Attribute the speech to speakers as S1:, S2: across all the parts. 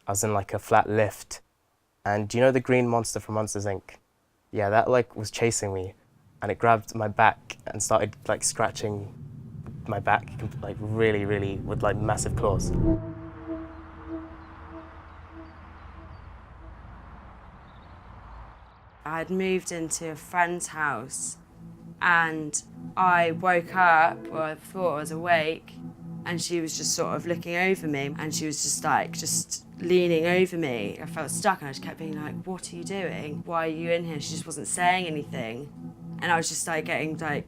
S1: I was in like a flat lift, and do you know the green monster from Monsters Inc? Yeah, that like was chasing me, and it grabbed my back and started like scratching my back, like really, really, with like massive claws.
S2: I had moved into a friend's house and I woke up, or I thought I was awake, and she was just sort of looking over me and she was just leaning over me. I felt stuck and I just kept being like, what are you doing? Why are you in here? She just wasn't saying anything. And I was just like getting like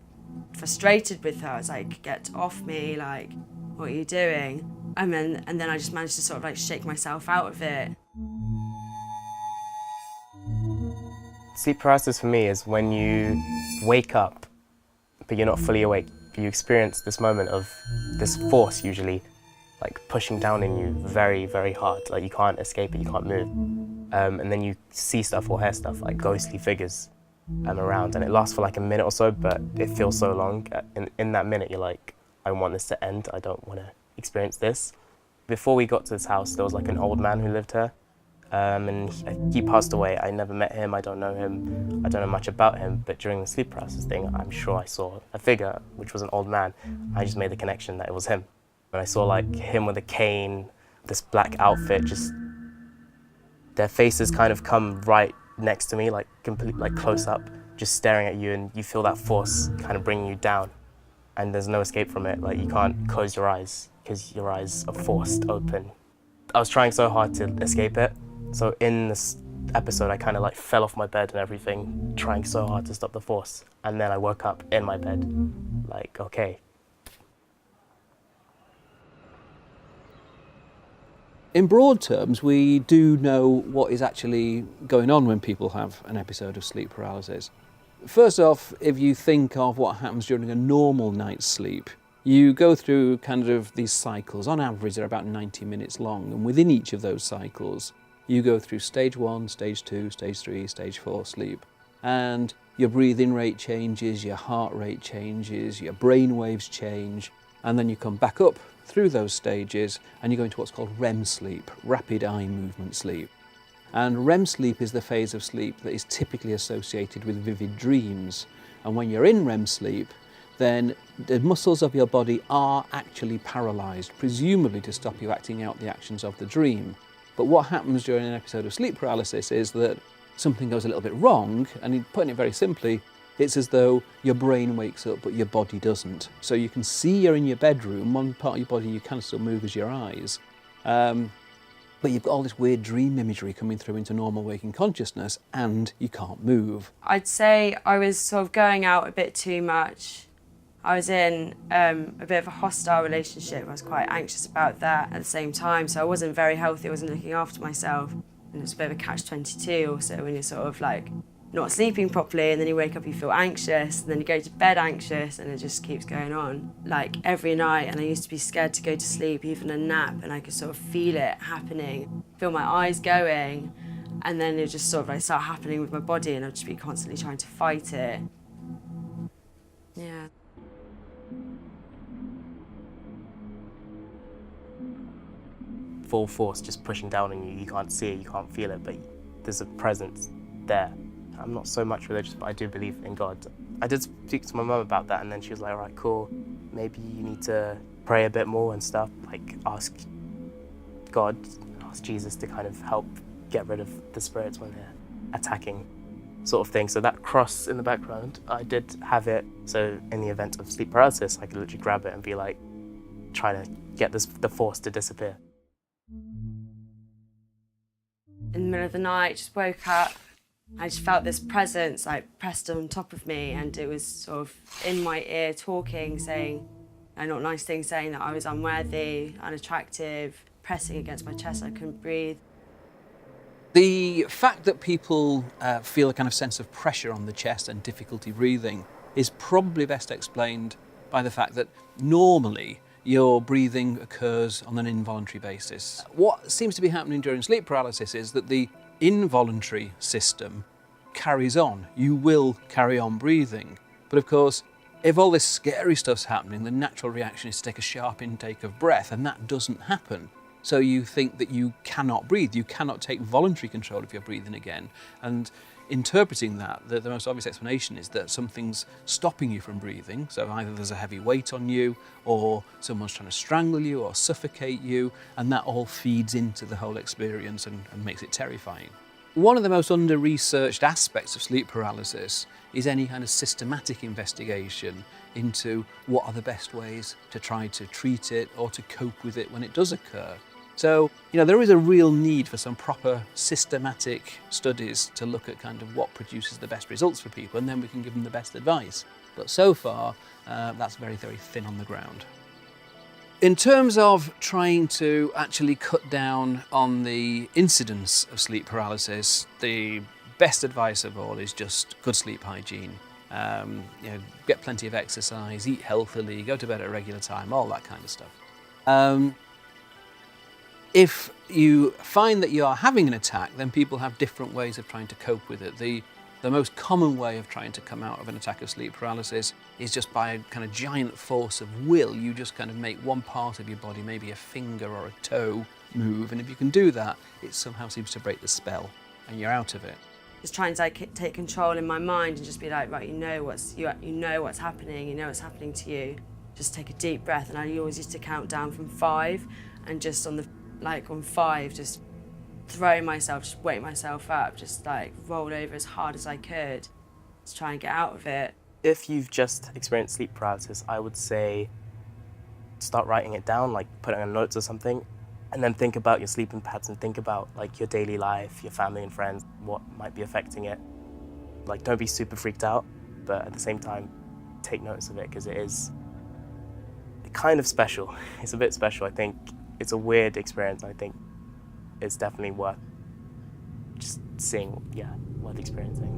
S2: frustrated with her. I was like, get off me, like, what are you doing? And then I just managed to sort of like shake myself out of it.
S1: Sleep paralysis for me is when you wake up, but you're not fully awake. You experience this moment of this force, usually, like pushing down in you very, very hard. Like you can't escape it, you can't move. And then you see stuff or hear stuff, like ghostly figures around. And it lasts for like a minute or so, but it feels so long. In that minute, you're like, I want this to end. I don't want to experience this. Before we got to this house, there was like an old man who lived here. And he passed away. I never met him, I don't know him, I don't know much about him, but during the sleep paralysis thing, I'm sure I saw a figure, which was an old man. I just made the connection that it was him. And I saw like him with a cane, this black outfit, just their faces kind of come right next to me, like like close up, just staring at you, and you feel that force kind of bringing you down. And there's no escape from it, like you can't close your eyes because your eyes are forced open. I was trying so hard to escape it. So in this episode, I kind of like fell off my bed and everything, trying so hard to stop the force. And then I woke up in my bed, like, okay.
S3: In broad terms, we do know what is actually going on when people have an episode of sleep paralysis. First off, if you think of what happens during a normal night's sleep, you go through kind of these cycles. On average, they're about 90 minutes long, and within each of those cycles, you go through stage 1, stage 2, stage 3, stage 4 sleep. And your breathing rate changes, your heart rate changes, your brain waves change, and then you come back up through those stages and you go into what's called REM sleep, rapid eye movement sleep. And REM sleep is the phase of sleep that is typically associated with vivid dreams. And when you're in REM sleep, then the muscles of your body are actually paralysed, presumably to stop you acting out the actions of the dream. But what happens during an episode of sleep paralysis is that something goes a little bit wrong, and putting it very simply, it's as though your brain wakes up but your body doesn't. So you can see you're in your bedroom, one part of your body you can still move is your eyes, but you've got all this weird dream imagery coming through into normal waking consciousness and you can't move.
S2: I'd say I was sort of going out a bit too much. I was in a bit of a hostile relationship. I was quite anxious about that at the same time, so I wasn't very healthy, I wasn't looking after myself. And it's a bit of a catch-22 also when you're sort of like not sleeping properly, and then you wake up, you feel anxious, and then you go to bed anxious, and it just keeps going on. Like every night, and I used to be scared to go to sleep, even a nap, and I could sort of feel it happening, feel my eyes going, and then it just sort of like start happening with my body, and I'd just be constantly trying to fight it. Yeah.
S1: Full force just pushing down on you. You can't see it, you can't feel it, but there's a presence there. I'm not so much religious, but I do believe in God. I did speak to my mum about that, and then she was like, all right, cool, maybe you need to pray a bit more and stuff, like ask God, ask Jesus to kind of help get rid of the spirits when they're attacking, sort of thing. So that cross in the background, I did have it, so in the event of sleep paralysis, I could literally grab it and be like, trying to get the force to disappear.
S2: In the middle of the night, just woke up. I just felt this presence like pressed on top of me, and it was sort of in my ear talking, saying, not nice things, saying that I was unworthy, unattractive, pressing against my chest, I couldn't breathe.
S3: The fact that people feel a kind of sense of pressure on the chest and difficulty breathing is probably best explained by the fact that normally your breathing occurs on an involuntary basis. What seems to be happening during sleep paralysis is that the involuntary system carries on. You will carry on breathing. But of course, if all this scary stuff's happening, the natural reaction is to take a sharp intake of breath, and that doesn't happen. So you think that you cannot breathe, you cannot take voluntary control of your breathing again. And interpreting that, the most obvious explanation is that something's stopping you from breathing. So either there's a heavy weight on you, or someone's trying to strangle you or suffocate you, and that all feeds into the whole experience and makes it terrifying. One of the most under-researched aspects of sleep paralysis is any kind of systematic investigation into what are the best ways to try to treat it or to cope with it when it does occur. So, there is a real need for some proper systematic studies to look at kind of what produces the best results for people, and then we can give them the best advice. But so far, that's very, very thin on the ground. In terms of trying to actually cut down on the incidence of sleep paralysis, the best advice of all is just good sleep hygiene. Get plenty of exercise, eat healthily, go to bed at a regular time, all that kind of stuff. If you find that you are having an attack, then people have different ways of trying to cope with it. The most common way of trying to come out of an attack of sleep paralysis is just by a kind of giant force of will. You just kind of make one part of your body, maybe a finger or a toe, move, and if you can do that, it somehow seems to break the spell, and you're out of it.
S2: Just trying to take control in my mind and just be like, right, you know what's happening, you know what's happening to you. Just take a deep breath, and I always used to count down from 5, and just on 5, just throw myself, just wake myself up, just roll over as hard as I could to try and get out of it.
S1: If you've just experienced sleep paralysis, I would say start writing it down, put it on notes or something, and then think about your sleeping patterns and think about your daily life, your family and friends, what might be affecting it. Don't be super freaked out, but at the same time, take notice of it, because it is kind of special. It's a bit special, I think. It's a weird experience. I think it's definitely worth just seeing, worth experiencing.